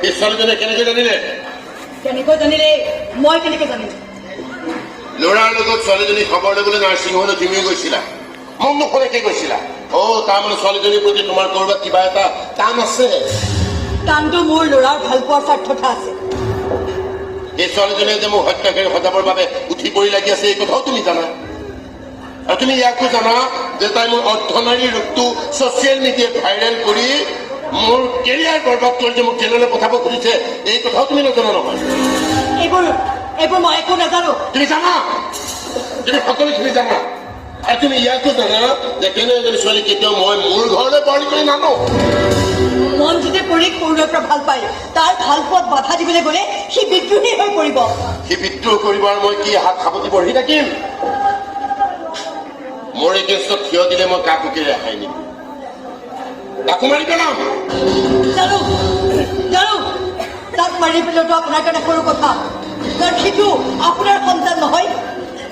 এই ছোৱালীজনে কেনেকৈ জানিলে? কেনেকৈ জানিলে? মই কেনেকৈ জানিম? ল'ৰাৰ লগত ছোৱালীজনী খবৰ ল'বলৈ নাৰ্ছিং হোমলৈ তুমিও গৈছিলা, মোক নোশুনাকৈ গৈছিলা। তাৰমানে ছোৱালীজনীৰ প্ৰতি তোমাৰ ক'ৰবাত কিবা এটা টান আছে। টানটো মোৰ ল'ৰাৰ ভাল পোৱাৰ স্বাৰ্থতা আছে। এই ছোৱালীজনীয়ে যে মোক হত্যাকাৰী সজাবৰ বাবে উঠি পৰি লাগি আছে, এই কথাও তুমি জানা। আৰু তুমি ইয়াকো জানা যে তাই মোৰ অৰ্ধনাৰী ৰূপটো ছ'চিয়েল মিডিয়াত ভাইৰেল কৰি মোৰ কেৰিয়াৰ বৰবাদ কৰি যে মোক জেললৈ পঠাব খুজিছে, এই কথাও তুমি নজনা নহয়। এইবোৰ মই একো নাজানো। তুমি জানা, তুমি সকলোখিনি জানা। আৰু তুমি ইয়াকো জানা যে তেনে এজনী ছোৱালী কেতিয়াও মই মোৰ ঘৰলৈ বৰ্ণি কৰি নানো। মন যদি পৰীক সৰুৰে পৰা ভাল পায়, তাৰ ভাল পোৱাত বাধা দিবলৈ গ'লে সি বিদ্ৰোহী হৈ পৰিব। সি বিদ্ৰোহ কৰিব আৰু মই কি হাত সাৱটি বহি থাকিম? মোৰ এই কেছত থিয় দিলে মই কাকোকে ৰেহাই নিম, তাকো মাৰি পেলাম। জানো তাক মাৰি পেলোৱাটো আপোনাৰ কাৰণে সৰু কথা, কাৰণ সিটো আপোনাৰ সন্তান নহয়,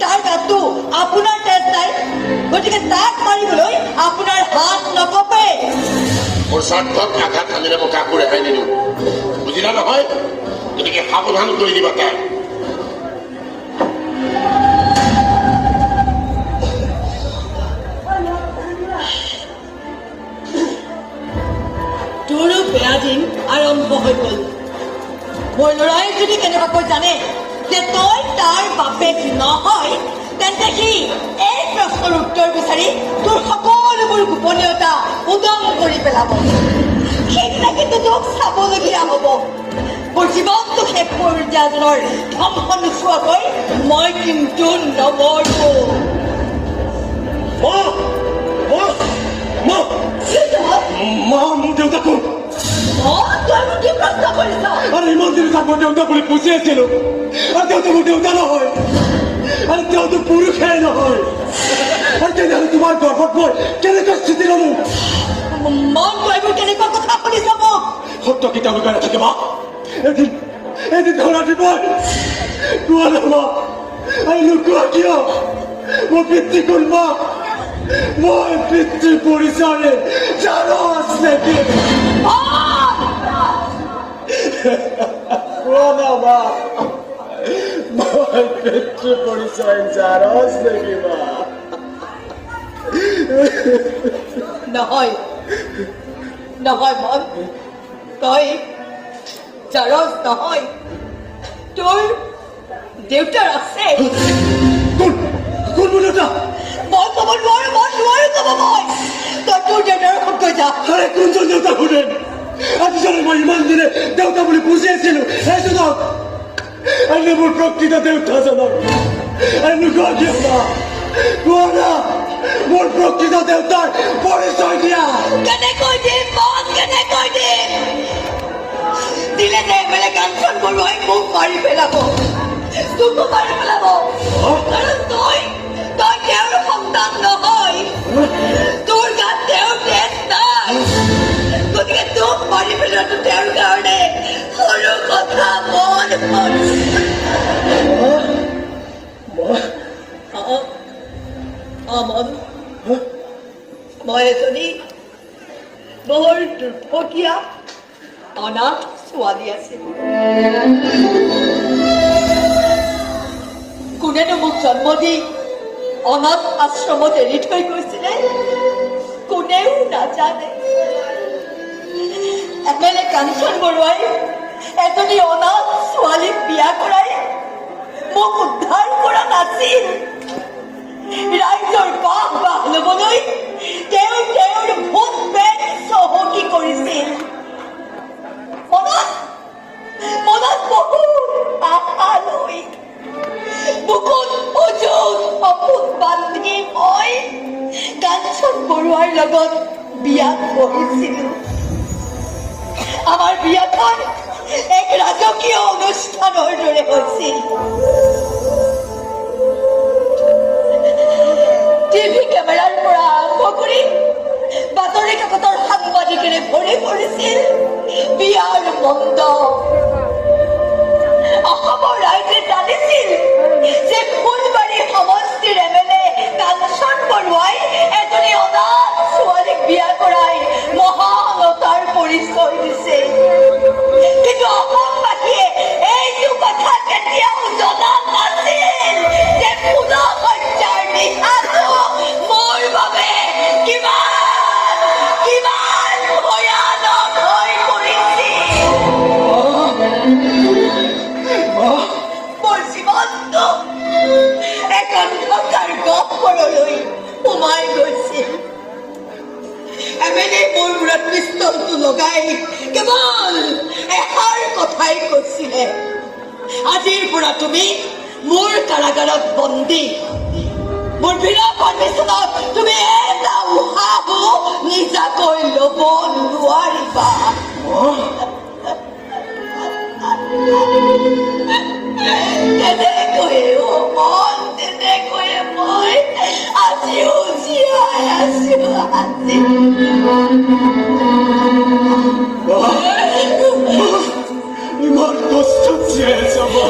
তাৰ গাতটো আপোনাৰ তেজ নাই, গতিকে তাক মাৰিবলৈ আপোনাৰ হাত নকপে। মোৰ স্বাৰ্থত আঘাত সানিলে মই কাকো ৰেহাই নিদিওঁ, বুজিলা নহয়? গতিকে সাৱধান কৰি দিবা তাক। তোৰো বেয়া দিন আৰম্ভ হৈ গ'ল। মোৰ ল'ৰাই যদি কেনেবাকৈ জানে যে তই তাৰ বাপেক নহয়, তেন্তে সি এই প্ৰশ্নৰ উত্তৰ বিচাৰি তোৰ সকলোবোৰ গোপনীয়তা উদং কৰি পেলাব। সেইদিনা কিন্তু তোক চাবলগীয়া হ'ব। মোৰ জীৱনটো শেষ পৰ্যায়ৰ ধ্বংস নোচোৱাকৈ মই কিন্তু নমৰো। মোৰ দেউতাকো তই মোক কি প্ৰশ্ন কৰিছ? আৰু ইমান দিন তাক মই দেউতা বুলি পুজি আছিলো, আৰু দেউতা মোৰ দেউতা নহয়, আৰু তেওঁতো পুৰুষেই নহয়। আৰু তেনেহ'লে তোমাৰ গৰ্ভত মই কেনেকৈ স্থিতি ল'লো? মন তই মোৰ কেনেকুৱা কথা শুনিছ মোক? সত্য কেতিয়াও লুকাই নাথাকে মা। এদিন ধৰা দিবই নোৱাৰে মা। আৰু লুকোৱা কিয়? মোৰ পিতৃ কোন মা? মই পিতৃ পৰিচয়ে জানো আছে কি? কোৱা মা, মই পিতৃ পৰিচয় জানো আছে কি মা? নহয় মন, তই জাৰজ নহয়, তোৰ দেউতাৰ আছে। কোন মোৰ দেউতা? মই ক'ব নোৱাৰো ক'ব মই। তই তোৰ দেউতাৰ ওচৰত গৈ যা। আৰে কোনজন দেউতা শুনেন? আজি জানো মই ইমান দিনে দেউতা বুলি বুজি আছিলো, সেইটো যাওক এনে মোৰ প্ৰকৃত দেউতা জানক। এনেকুৱা কিয় মা? কোৱা না, মোৰ প্ৰকৃত দেউতাৰ পৰিচয় দিয়া। কেনেকৈ দিম মন, কেনেকৈ দিম? দিলে যে এফালে কাঞ্চন বৰুৱাই মোক মাৰি পেলাব, তোকো মাৰি পেলাব, কাৰণ তই তেওঁৰ সন্তান নহয়, তোৰ গাত তেওঁৰ তেজ নাই। গতিকে তোক মাৰি পেলোৱাটো তেওঁৰ কাৰণে সৰু কথা। মন মই এজনী বৰ দুৰ্ভগীয়া অনাথ ছোৱালী আছিলো। কোনেনো মোক জন্ম দি অনাথ আশ্ৰমত এৰি থৈ গৈছিলে কোনেও নাজানে। একেলে কাঞ্চন বৰুৱাই এজনী অনাথ ছোৱালীক বিয়া কৰাই মোক উদ্ধাৰ কৰা নাছিল। ৰাইজৰ বাহ ল'বলৈ তেওঁৰ ভূত পেট চহকী কৰিছিল। মনত বহুত আশা লৈ বুকুত অযুত সপোন বান্ধি মই কাঞ্চন বৰুৱাৰ লগত বিয়াত বহিছিলো। আমাৰ বিয়াখন এক ৰাজকীয় অনুষ্ঠানৰ দৰে হৈছিল। টিভি কেমেৰাৰ পৰা আৰম্ভ কৰি বাতৰি কাকতৰ সাংবাদিকেৰে ভৰি পৰিছিল বিয়াৰ মণ্ডপ। অসমৰ ৰাইজে জানিছিল যে ফুলবাৰী সমষ্টিৰ MLA কাঞ্চন বৰুৱাই এজনী অনাথ ছোৱালীক বিয়া কৰাই মহানতাৰ পৰিচয় দিছে। কিন্তু মূৰত পিষ্টলটো লগাই কেৱল এষাৰ কথাই কৈছিলে, আজিৰ পৰা তুমি মোৰ কাৰাগাৰত বন্দী। মোৰ প্ৰিয় কণ্ডিশ্যনত তুমি এটা উশাহো নিজাকৈ ল'ব নোৱাৰিবা। তেনেকৈয়ে মন, তেনেকৈয়ে মই আজিও জীয়াই আছো। ইমান কষ্ট জীয়াই আছে আমাৰ।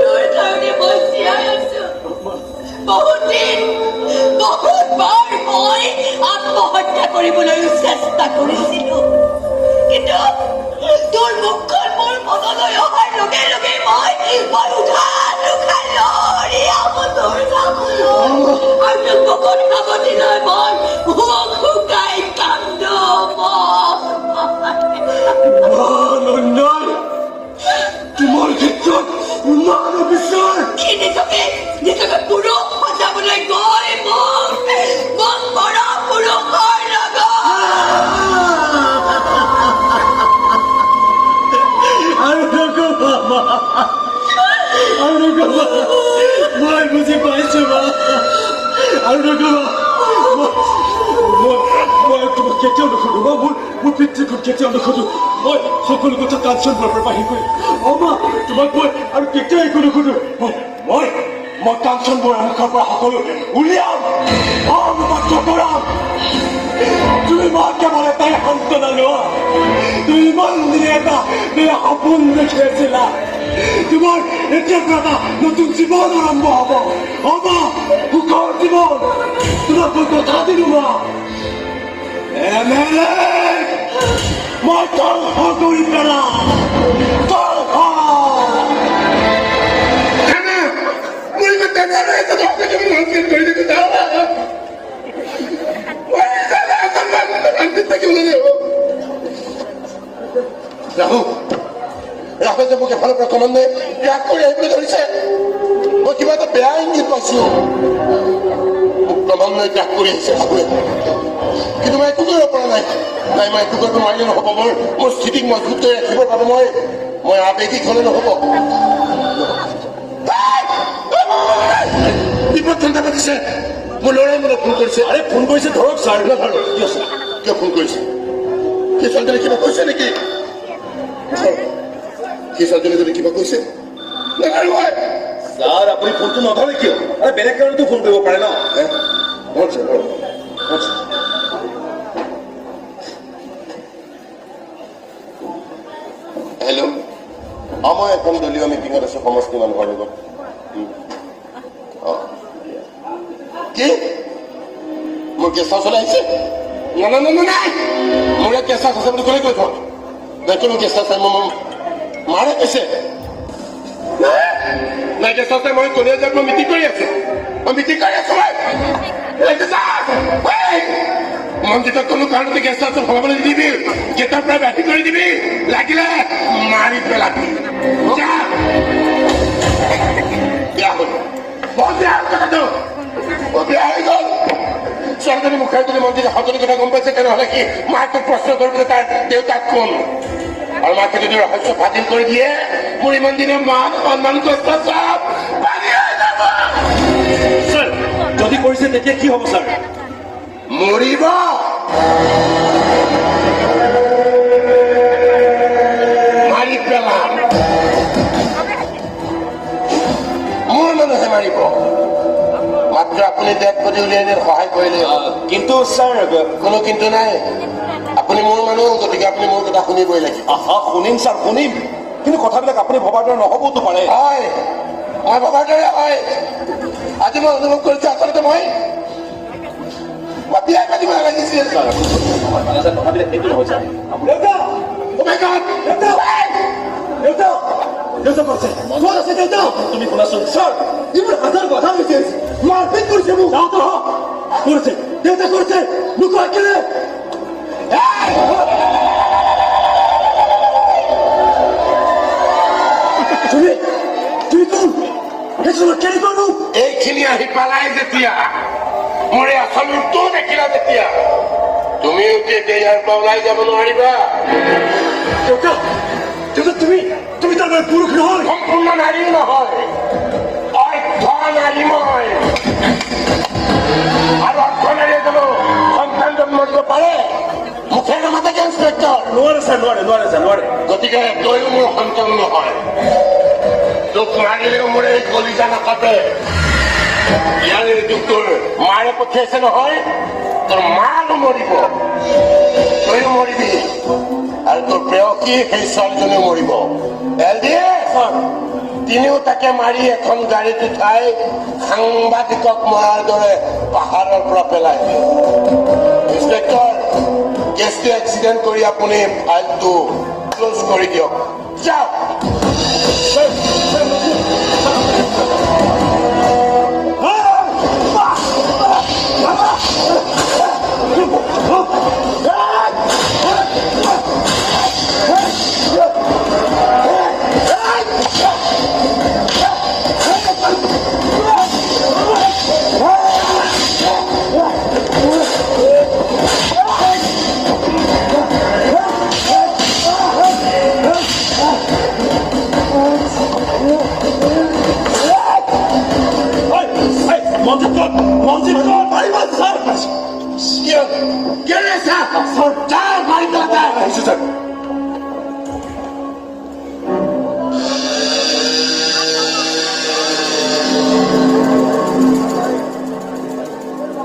তোৰ কাৰণে মই জীয়াই আছো। বহুত দিন, বহুতবাৰ মই আত্মহত্যা কৰিবলৈও চেষ্টা কৰিছিলো, কিন্তু তোৰ মুখখন মোৰ মনলৈ অহাৰ লগে লগে মই উশাহ লৰি তোৰ নামলৈ আৰু বুকুত সাৱটি লৈ মই মুখ শুকাই কান্দো। অন্যায়, তোমাৰ ক্ষেত্ৰত ইমান অবিচাৰ। কি নিজকে পুৰুষ সজাবলৈ গৈ মোক বৰা পুৰুষৰ লগত আৰু নকবা মা, আৰু নকবা, মই বুজি পাইছো মা, আৰু নকবা। মই তোমাক কেতিয়াও নুসুধো মা, মোৰ পিতৃক কেতিয়াও নুসুধো। মই সকলো কথা কাঞ্চনপুৰৰ পৰা বাহিৰ কৰিম। মা, তোমাক মই আৰু কেতিয়াও একো নুসুধো। মই কাঞ্চনপুৰৰ মুখৰ পৰা সকলো উলিয়াম, কৰাম। তুমি মা কেৱল এটাই সান্তনা লোৱা। তুমি ইমান দিনে এটা বেয়া সপোন দেখি আছিলা। তোমাৰ এতিয়াৰ পৰা এটা নতুন জীৱন আৰম্ভ হ'ব। সুখৰ জীৱন। তোমাক মই কথা দিলো মা, মই ধ্বংস কৰি পেলাম। ৰাহুল যে মোক এফালৰ পৰা ক্ৰমান্বয়ে ত্যাগ কৰি আহিবলৈ ধৰিছে। মই কিবা এটা বেয়া ইংগিত পাইছো। মোক ক্ৰমান্বয়ে ত্যাগ কৰি আহিছে ৰাহুলে, কিন্তু মই একো কৰিব পৰা নাই। মই একো কৰিব নোৱাৰিলে নহ'ব। মোৰ স্থিতিক মজবুত কৰি ৰাখিবৰ বাবে মই আৱেগিক হ'লে নহ'ব। বিপদ চিন্তা পাতিছে। মোৰ ল'ৰাই মোলৈ ফোন কৰিছে। আৰে ফোন কৰিছে, ধৰক ছাৰ। নাধৰো। কিয় ফোন কৰিছে? সেই ছোৱালীজনী কিবা কৈছে নেকি? সেই ছোৱালীজনী যদি কিবা কৈছে, নাধৰো। ছাৰ আপুনি ফোনটো নধৰে কিয়? আৰে বেলেগ কাৰণেতো ফোন কৰিব পাৰে ন। হেল্ল', মই এখন দলীয় মিটিঙত আছো সমষ্টি মানুহৰ লগত। কি মোৰ গেষ্ট হাউচ আহিছে? নাই, মোৰ ইয়াত গেষ্ট হাউচ আছে বুলি ক'লে কৈ থওঁ। কোনো গেষ্ট হাউচ মাৰে কৈছে নাই। গেষ্ট হাউচ মই কলিয়াজাত মই মিটিং কৰি আছো। মঞ্জিতক কোনো কাৰণতে গেষ্ট হাউচত সোমাবলৈ নিদিবি। গেটৰ পৰা বাহিৰ কৰি দিবি, লাগিলে মাৰি পেলাবি। বেয়া হ'ল, বৰ বেয়া কথাটো, বেয়া হৈ গ'ল। ছোৱালীজনী মুখেৰে যদি মন্দিৰ সজনী কথা গম পাইছে, তেনেহ'লে কি মাকক প্ৰশ্ন কৰিবলৈ তাৰ দেউতাক কোন? আৰু মাকে যদি ৰহস্য ফাদিল কৰি দিয়ে, মোৰ ইমান দিনৰ মান সন্মান কষ্ট চব পানী হৈ যাব। ছাৰ, যদি কৰিছে তেতিয়া কি হ'ব ছাৰ? মৰিব। মাৰি পেলাম। মোৰ মানুহে মাৰিব। মাত্ৰ আপুনি ডেড বডি উলিয়াই দিয়াত সহায় কৰিলে। কিন্তু ছাৰ, কোনো কিন্তু নাই। আপুনি মোৰ মানুহ, গতিকে আপুনি মোৰ কথা শুনিবই লাগিব। শুনিম ছাৰ, শুনিম। কিন্তু কথাবিলাক আপুনি ভবাৰ দৰে নহ'বতো পাৰে। হয়, মই ভবাৰ দৰে হয়। আজি মই অনুভৱ কৰিছো আচলতে মই বিয়াই পাতিব লাগিছিল। কথাবিলাক সেইটো নহয় ছাৰ। তুমি শুনাচোন ছাৰ, ইমান হাজাৰ কথা হৈছে, মাৰপিট কৰিছে মোক। কৰিছে দেউতা, কৰিছে মোক কেলে? তুমি কোন? কেনেকৈ মোক? এইখিনি আহি পালাই যেতিয়া মোৰ এই আচল ৰূপটোও দেখিলা যেতিয়া তুমিও তেতিয়া ইয়াৰ পৰা ওলাই যাব নোৱাৰিবা। দেউতা দেউতা তুমি তাৰ মানে পুৰুষ নহয়। সম্পূৰ্ণ নাৰীও নহয়, অৰ্ধ নাৰী মই। আৰু অৰ্ধ নাৰীয়ে জানো সন্তান জন্ম দিব পাৰে? মুখে নামাতে ইন্সপেক্টৰ। নোৱাৰে ছাৰ, নোৱাৰে। গতিকে তইও মোৰ সন্তান নহয়। তোক মাৰিলেও মোৰ এই কলিজা নাকাটে। ইয়াৰ এইটো তোৰ মাৰে পঠিয়াইছে নহয়, তোৰ মাৰো মৰিব, তইও মৰিবি, আৰু তোৰ প্ৰেয়সী সেই ছোৱালীজনীও মৰিব। তিনিও তাকে মাৰি এখন গাড়ীত উঠাই সাংবাদিকক মৰাৰ দৰে পাহাৰৰ পৰা পেলাই। ইন্সপেক্টৰ, কেছটো এক্সিডেণ্ট কৰি আপুনি ফাইলটো ক্ল'জ কৰি দিয়ক। যাওক।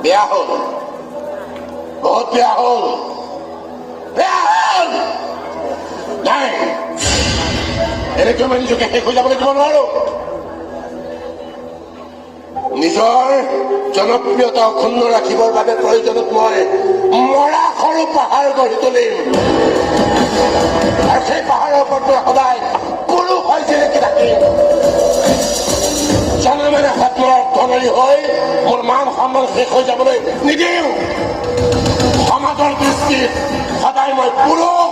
বেয়া হ'ল, বহুত বেয়া হ'ল, নাই এনেকৈ মই নিজকে শেষ হৈ যাবলৈ দিব নোৱাৰো। নিজৰ জনপ্ৰিয়তা অক্ষুণ্ণ ৰাখিবৰ বাবে প্ৰয়োজনত মই মৰা সৰু পাহাৰ গঢ়ি তুলিম, আৰু সেই পাহাৰৰ ওপৰত মই সদায় পুৰুষ হৈ জিলিকি থাকিম। জনমেনে হাত মৰাৰ ধনৰি হৈ মোৰ মান সন্মান শেষ হৈ যাবলৈ নিদিওঁ। সমাজৰ দৃষ্টিত সদায় মই পুৰুষ